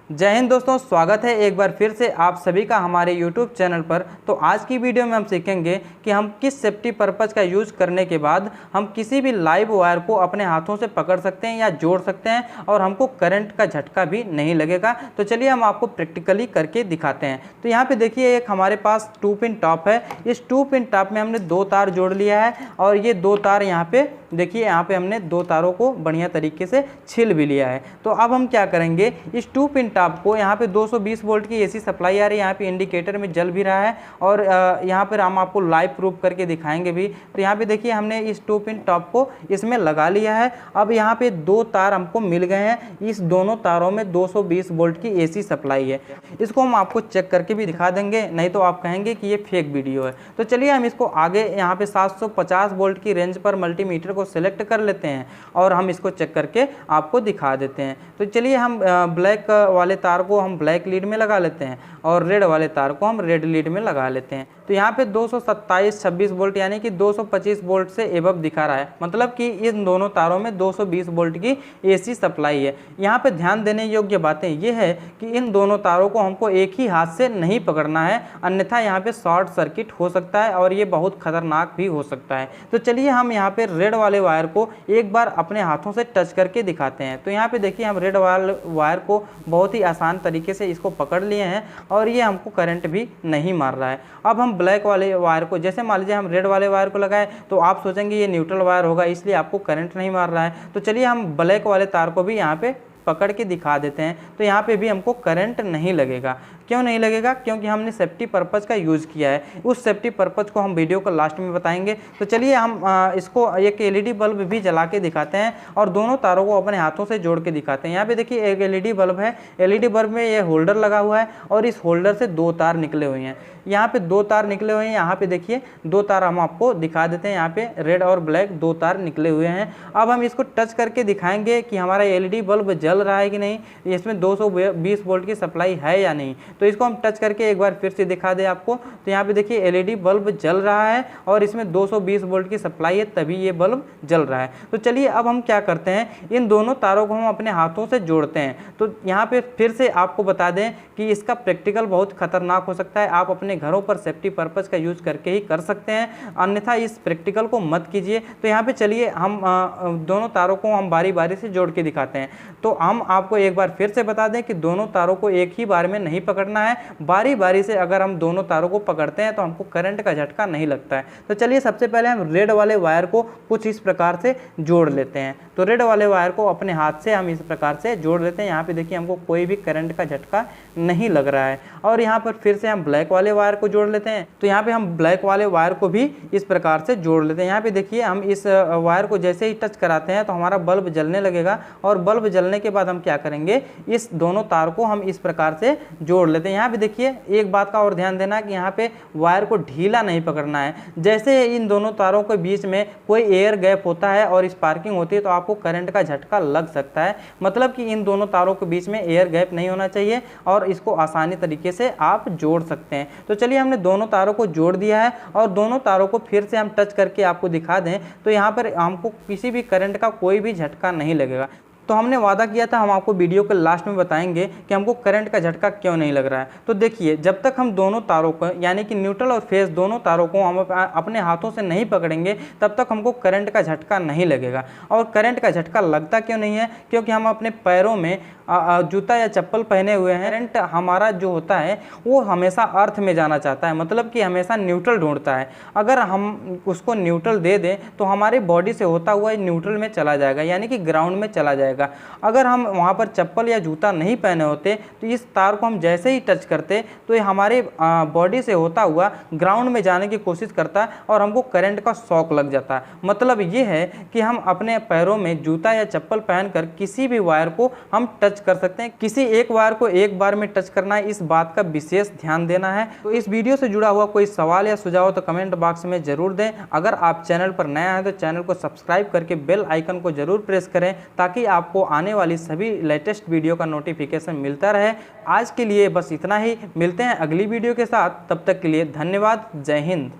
जय हिंद दोस्तों, स्वागत है एक बार फिर से आप सभी का हमारे YouTube चैनल पर। तो आज की वीडियो में हम सीखेंगे कि हम किस सेफ्टी पर्पज़ का यूज़ करने के बाद हम किसी भी लाइव वायर को अपने हाथों से पकड़ सकते हैं या जोड़ सकते हैं और हमको करंट का झटका भी नहीं लगेगा। तो चलिए हम आपको प्रैक्टिकली करके दिखाते हैं। तो यहाँ पे देखिए, एक हमारे पास 2 पिन टॉप है। इस 2 पिन टॉप में हमने 2 तार जोड़ लिया है और ये 2 तार यहाँ पे देखिए, यहाँ पे हमने 2 तारों को बढ़िया तरीके से छिल भी लिया है। तो अब हम क्या करेंगे, इस 2 पिन टॉप को यहाँ पे 220 वोल्ट की एसी सप्लाई आ रही है, यहाँ पे इंडिकेटर में जल भी रहा है और यहाँ पर हम आपको लाइव प्रूफ करके दिखाएंगे भी। तो यहाँ पे देखिए, हमने इस 2 पिन टॉप को इसमें लगा लिया है। अब यहाँ पे 2 तार हमको मिल गए हैं। इस दोनों तारों में 220 वोल्ट की एसी सप्लाई है। इसको हम आपको चेक करके भी दिखा देंगे, नहीं तो आप कहेंगे कि ये फेक वीडियो है। तो चलिए हम इसको आगे यहाँ पे 750 वोल्ट की रेंज पर मल्टीमीटर को सिलेक्ट कर लेते हैं और हम इसको चेक करके आपको दिखा देते हैं। तो चलिए हम ब्लैक वाले तार को हम ब्लैक लीड में लगा लेते हैं और रेड वाले तार को हम रेड लीड में लगा लेते हैं। तो यहाँ पे 227-26 वोल्ट यानी कि 225 वोल्ट से एबव दिखा रहा है, मतलब कि इन दोनों तारों में 220 वोल्ट की एसी सप्लाई है। यहाँ पे ध्यान देने योग्य बातें ये है कि इन दोनों तारों को हमको एक ही हाथ से नहीं पकड़ना है, अन्यथा यहाँ पे शॉर्ट सर्किट हो सकता है और ये बहुत खतरनाक भी हो सकता है। तो चलिए हम यहाँ पे रेड वाले वायर को एक बार अपने हाथों से टच करके दिखाते हैं। तो यहाँ पे देखिए, हम रेड वाले वायर को बहुत ही आसान तरीके से इसको पकड़ लिए हैं और ये हमको करंट भी नहीं मार रहा है। अब हम ब्लैक वाले वायर को, जैसे मान लीजिए हम रेड वाले वायर को लगाए तो आप सोचेंगे ये न्यूट्रल वायर होगा इसलिए आपको करंट नहीं मार रहा है। तो चलिए हम ब्लैक वाले तार को भी यहाँ पे पकड़ के दिखा देते हैं। तो यहाँ पे भी हमको करंट नहीं लगेगा। क्यों नहीं लगेगा? क्योंकि हमने सेफ्टी पर्पज़ का यूज़ किया है। उस सेफ्टी पर्पज़ को हम वीडियो को लास्ट में बताएंगे। तो चलिए हम इसको एक एलईडी बल्ब भी जला के दिखाते हैं और दोनों तारों को अपने हाथों से जोड़ के दिखाते हैं। यहाँ पे देखिए, एक एलईडी बल्ब है। एलईडी बल्ब में ये होल्डर लगा हुआ है और इस होल्डर से 2 तार निकले हुए हैं। यहाँ पे 2 तार निकले हुए हैं। यहाँ पे देखिए 2 तार हम आपको दिखा देते हैं। यहाँ पे रेड और ब्लैक 2 तार निकले हुए हैं। अब हम इसको टच करके दिखाएंगे कि हमारा एलईडी बल्ब जल रहा है कि नहीं, इसमें 220 वोल्ट की सप्लाई है या नहीं। तो इसको हम टच करके एक बार फिर से दिखा दें आपको। तो यहाँ पे देखिए, एलईडी बल्ब जल रहा है और इसमें 220 वोल्ट की सप्लाई है, तभी ये बल्ब जल रहा है। तो चलिए अब हम क्या करते हैं, इन दोनों तारों को हम अपने हाथों से जोड़ते हैं। तो यहाँ पे फिर से आपको बता दें कि इसका प्रैक्टिकल बहुत खतरनाक हो सकता है। आप अपने घरों पर सेफ्टी पर्पज़ का यूज़ करके ही कर सकते हैं, अन्यथा इस प्रैक्टिकल को मत कीजिए। तो यहाँ पे चलिए हम दोनों तारों को हम बारी बारी से जोड़ के दिखाते हैं। तो हम आपको एक बार फिर से बता दें कि दोनों तारों को एक ही बार में नहीं पकड़ना है। बारी बारी से अगर हम दोनों तारों को पकड़ते हैं तो हमको करंट का झटका नहीं लगता है। तो चलिए सबसे पहले हम रेड वाले वायर को कुछ इस प्रकार से जोड़ लेते हैं। तो रेड वाले वायर को अपने हाथ से हम इस प्रकार से जोड़ लेते हैं। यहाँ पे देखिए, हमको कोई भी करंट का झटका नहीं लग रहा है। और यहाँ पर फिर से हम ब्लैक वाले वायर को जोड़ लेते हैं। तो यहाँ पे हम ब्लैक वाले वायर को भी इस प्रकार से जोड़ लेते हैं। यहाँ पे देखिए, हम इस वायर को जैसे ही टच कराते हैं तो हमारा बल्ब जलने लगेगा और बल्ब जलने के बाद हम क्या करेंगे, इस दोनों तार को हम इस प्रकार से जोड़ लेते हैं। यहाँ पे देखिए, एक बात का और ध्यान देना कि यहाँ पे वायर को ढीला नहीं पकड़ना है। जैसे इन दोनों तारों के बीच में कोई एयर गैप होता है और स्पार्किंग होती है तो आपको करंट का झटका लग सकता है। मतलब कि इन दोनों तारों के बीच में एयर गैप नहीं होना चाहिए और इसको आसानी तरीके से आप जोड़ सकते हैं। तो चलिए हमने दोनों तारों को जोड़ दिया है और दोनों तारों को फिर से हम टच करके आपको दिखा दें तो यहाँ पर हमको किसी भी करंट का कोई भी झटका नहीं लगेगा। तो हमने वादा किया था हम आपको वीडियो के लास्ट में बताएंगे कि हमको करंट का झटका क्यों नहीं लग रहा है। तो देखिए, जब तक हम दोनों तारों को यानी कि न्यूट्रल और फेस दोनों तारों को हम अपने हाथों से नहीं पकड़ेंगे तब तक हमको करंट का झटका नहीं लगेगा। और करंट का झटका लगता क्यों नहीं है? क्योंकि हम अपने पैरों में जूता या चप्पल पहने हुए हैं। करंट हमारा जो होता है वो हमेशा अर्थ में जाना चाहता है, मतलब कि हमेशा न्यूट्रल ढूंढता है। अगर हम उसको न्यूट्रल दे दें तो हमारी बॉडी से होता हुआ न्यूट्रल में चला जाएगा, यानी कि ग्राउंड में चला जाएगा। अगर हम वहाँ पर चप्पल या जूता नहीं पहने होते तो इस तार को हम जैसे ही टच करते तो ये हमारे बॉडी से होता हुआ ग्राउंड में जाने की कोशिश करता और हमको करंट का शॉक लग जाता है। मतलब ये है कि हम अपने पैरों में जूता या चप्पल पहनकर किसी भी वायर को हम टच कर सकते हैं। किसी एक वायर को एक बार में टच करना है, इस बात का विशेष ध्यान देना है। तो इस वीडियो से जुड़ा हुआ कोई सवाल या सुझाव तो कमेंट बॉक्स में जरूर दें। अगर आप चैनल पर नया हैं तो चैनल को सब्सक्राइब करके बेल आइकन को जरूर प्रेस करें ताकि आपको आने वाली सभी लेटेस्ट वीडियो का नोटिफिकेशन मिलता रहे। आज के लिए बस इतना ही, मिलते हैं अगली वीडियो के साथ। तब तक के लिए धन्यवाद। जय हिंद।